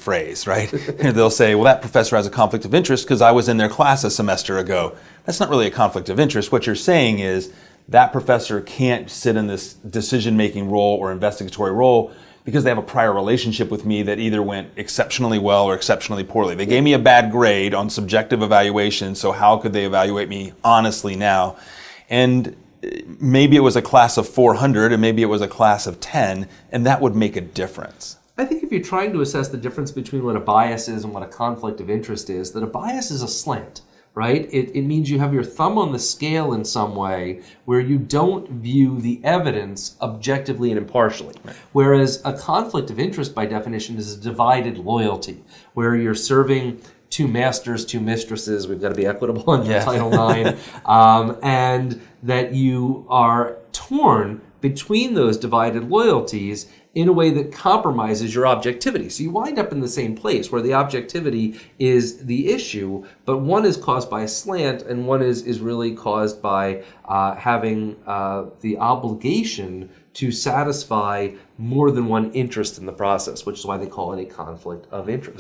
phrase, right? They'll say, well, that professor has a conflict of interest because I was in their class a semester ago. That's not really a conflict of interest. What you're saying is that professor can't sit in this decision-making role or investigatory role because they have a prior relationship with me that either went exceptionally well or exceptionally poorly. They gave me a bad grade on subjective evaluation, so how could they evaluate me honestly now? And maybe it was a class of 400 and maybe it was a class of 10, and that would make a difference. I think if you're trying to assess the difference between what a bias is and what a conflict of interest is, that a bias is a slant, right? It means you have your thumb on the scale in some way where you don't view the evidence objectively and impartially. Right. Whereas a conflict of interest, by definition, is a divided loyalty, where you're serving two masters, two mistresses. We've got to be equitable under Title IX. And that you are torn between those divided loyalties in a way that compromises your objectivity. So you wind up in the same place where the objectivity is the issue, but one is caused by a slant and one is really caused by having the obligation to satisfy more than one interest in the process, which is why they call it a conflict of interest.